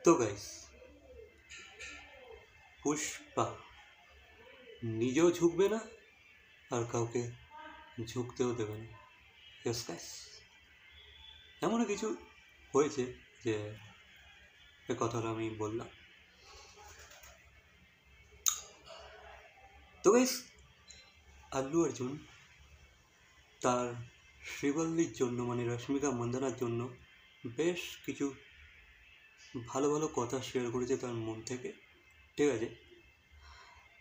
তো গাইস, পুষ্পা নিজেও ঝুঁকবে না আর কাউকে ঝুঁকতেও দেবে না। ইয়েস গাইস, এমনও কিছু হয়েছে যে এ কথাটা আমি বললাম। তো গাইস, আল্লু অর্জুন তার শ্রীবল্লীর জন্য মানে রশ্মিকা মন্দানার জন্য বেশ কিছু ভালো ভালো কথা শেয়ার করেছে তার মন থেকে, ঠিক আছে।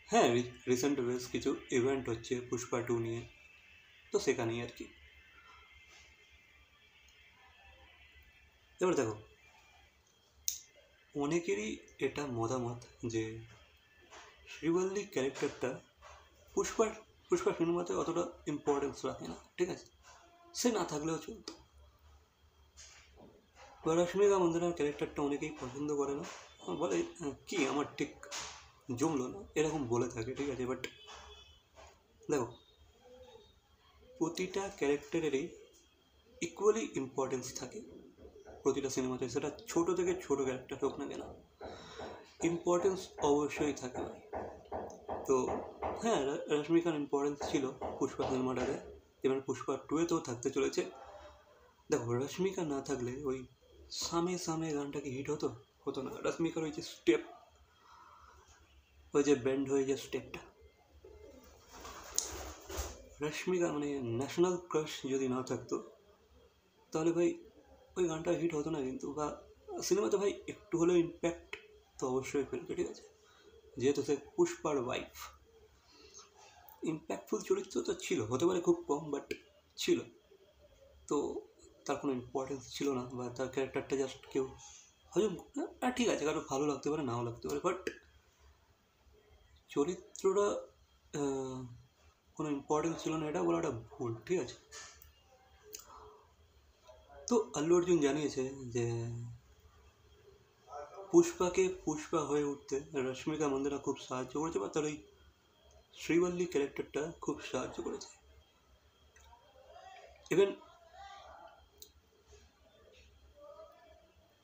হ্যাঁ, রিসেন্ট বেশ কিছু ইভেন্ট হচ্ছে পুষ্পা 2 নিয়ে, তো সেখানেই আর কি। এবার দেখো, অনেকেরই এটা মতামত যে শ্রীবল্লী ক্যারেক্টারটা পুষ্পা সিনেমাতে অতটা ইম্পর্টেন্স রাখে না, ঠিক আছে, সে না থাকলেও চলতো। রশ্মিকা মন্দানার ক্যারেক্টারটা অনেকেই পছন্দ করে না, বলে কি আমার ঠিক জমলো না, এরকম বলে থাকে, ঠিক আছে। বাট দেখো, প্রতিটা ক্যারেক্টারেরই ইকুয়ালি ইম্পর্টেন্স থাকে প্রতিটা সিনেমাতে, সেটা ছোট থেকে ছোট ক্যারেক্টার হোক না কেন, ইম্পর্টেন্স অবশ্যই থাকে। তো হ্যাঁ, রশ্মিকার ইম্পর্টেন্স ছিল পুষ্পা সিনেমাটাতে, এবার পুষ্পা 2-তেও থাকতে চলেছে। দেখো, রশ্মিকা না থাকলে ওই সামে সামে গানটা কি হিট হতো না। রশ্মিকার ওই যে স্টেপ, ওই যে ব্যান্ড হয়ে যে স্টেপটা, রশ্মিকা মানে ন্যাশনাল ক্রাশ যদি না থাকতো তাহলে ভাই ওই গানটা হিট হতো না কিন্তু, বা সিনেমাতে ভাই একটু হলেও ইম্প্যাক্ট তো অবশ্যই ফেলতো, ঠিক আছে। যেহেতু সে পুষ্পার ওয়াইফ, ইম্প্যাক্টফুল চরিত্র তো ছিল, হতে পারে খুব কম, বাট ছিল। তো তার কোনো ইম্পর্টেন্স ছিল না, বা তার ক্যারেক্টারটা জাস্ট কেউ হয়তো ঠিক আছে, কারো ভালো লাগতে পারে, নাও লাগতে পারে, বাট চরিত্রটা কোনো ইম্পর্টেন্স ছিল না, এটা বলাটা ভুল, ঠিক আছে। তো আল্লু অর্জুন জানিয়েছে যে পুষ্পাকে পুষ্পা হয়ে উঠতে রশ্মিকা মন্দানা খুব সাহায্য করেছে, বা তার ওই শ্রীবল্লী ক্যারেক্টারটা খুব সাহায্য করেছে। ইভেন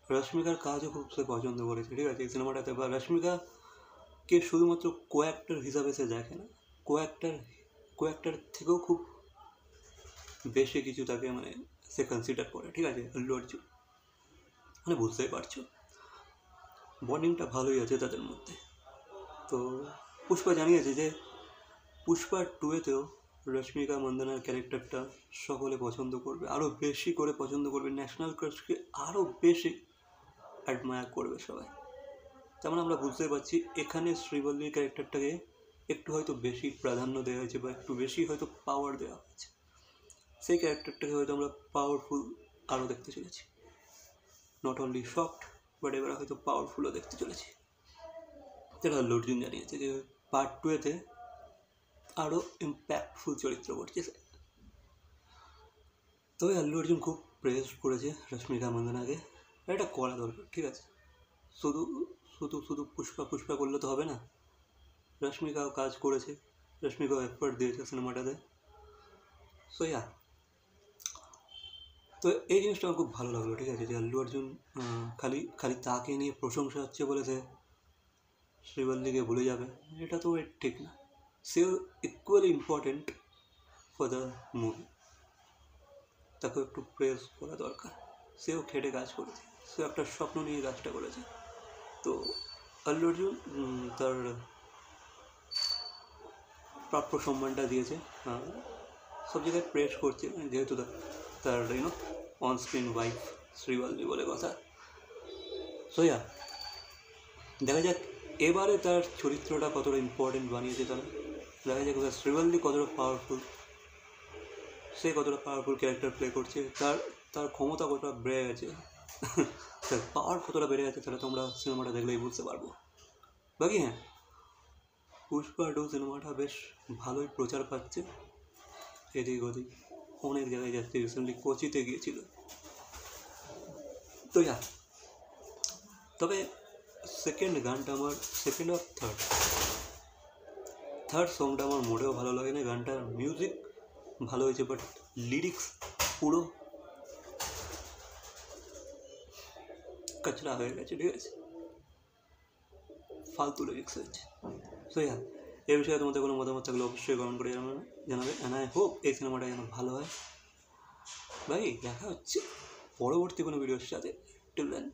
রশ্মিকার কাজও খুব সে পছন্দ করেছে, ঠিক আছে, এই সিনেমাটাতে। বা রশ্মিকাকে শুধুমাত্র কো অ্যাক্টর হিসাবে সে দেখে না, কো অ্যাক্টর থেকেও খুব বেশি কিছু তাকে মানে সে কনসিডার করে, ঠিক আছে, আল্লু অর্জুন। মানে বুঝতেই পারছো, বন্ডিংটা ভালোই আছে তাদের মধ্যে। তো পুষ্পা জানিয়েছে যে পুষ্পা 2-তেও রশ্মিকা মন্দানার ক্যারেক্টারটা সকলে পছন্দ করবে, আরও বেশি করে পছন্দ করবে, ন্যাশনাল ক্রাশকে আরও বেশি অ্যাডমায়ার করবে সবাই। তেমন আমরা বুঝতে পারছি এখানে শ্রীবল্লীর ক্যারেক্টারটাকে একটু হয়তো বেশি প্রাধান্য দেওয়া হয়েছে, বা একটু বেশি হয়তো পাওয়ার দেওয়া হয়েছে। সেই ক্যারেক্টারটাকে হয়তো আমরা পাওয়ারফুল আরও দেখতে চলেছি, নট অনলি সফট, বাট এবার হয়তো পাওয়ারফুলও দেখতে চলেছি। যেটা আল্লু অর্জুন জানিয়েছে যে পার্ট 2-তে আরও ইম্প্যাক্টফুল চরিত্র করছে সে। তবে আল্লু অর্জুন খুব প্রেস করেছে রশ্মিকা মন্দানাকে, এটা করা দরকার, ঠিক আছে। শুধু শুধু শুধু পুষ্পা করলে তো হবে না, রশ্মিকাও কাজ করেছে, রশ্মিকাও এফোর্ট দিয়েছে সিনেমাটাতে। সো ইয়া, তো এই জিনিসটা আমার খুব ভালো লাগলো, ঠিক আছে, যে আল্লু অর্জুন খালি খালি তাকে নিয়ে প্রশংসা হচ্ছে বলে সে শ্রীবল্লীকে ভুলে যাবে, এটা তো ঠিক না। সেও equally important for the movie, তাকে একটু প্রেস করা দরকার। সেও খেটে কাজ করেছে, সে একটা স্বপ্ন নিয়ে কাজটা করেছে। তো আল্লু অর্জুন তার প্রাপ্য সম্মানটা দিয়েছে, সব জায়গায় প্রেস করছে, যেহেতু তার অন স্ক্রিন ওয়াইফ শ্রীবল্লী বলে কথা। সো ইয়া, দেখা যাক এবারে তার চরিত্রটা কতটা ইম্পর্টেন্ট বানিয়েছে তারা, দেখা যাক শ্রীবল্লী কতটা পাওয়ারফুল, সে কতটা পাওয়ারফুল ক্যারেক্টার প্লে করছে, তার ক্ষমতা কতটা বেড়ে গেছে, তার পাওয়ার কতটা বেড়ে গেছে, তাহলে তোমরা সিনেমাটা দেখলেই বুঝতে পারবো। বাকি হ্যাঁ, পুষ্পা 2 সিনেমাটা বেশ ভালোই প্রচার পাচ্ছে, এদিক ওদিক অনেক জায়গায় যাচ্ছে, রিসেন্টলি কোচিতে গিয়েছিল। তো ইয়া, তবে সেকেন্ড গানটা আমার, সেকেন্ড আর থার্ড সংটা আমার মোটেও ভালো লাগে না। গানটার মিউজিক ভালো হয়েছে, বাট লিরিক্স পুরো কাচরা হয়ে গেছে, ঠিক আছে। ফালতু লিরিক্স হয়েছে। সো ইয়া, এই বিষয়ে তোমাদের কোনো মতামত থাকলে অবশ্যই কমেন্ট করে জানাবে। অ্যান্ড আই হোপ এই সিনেমাটা যেন ভালো হয়। ভাই দেখা হচ্ছে পরবর্তী কোনো ভিডিওর সাথে। টিল দেন।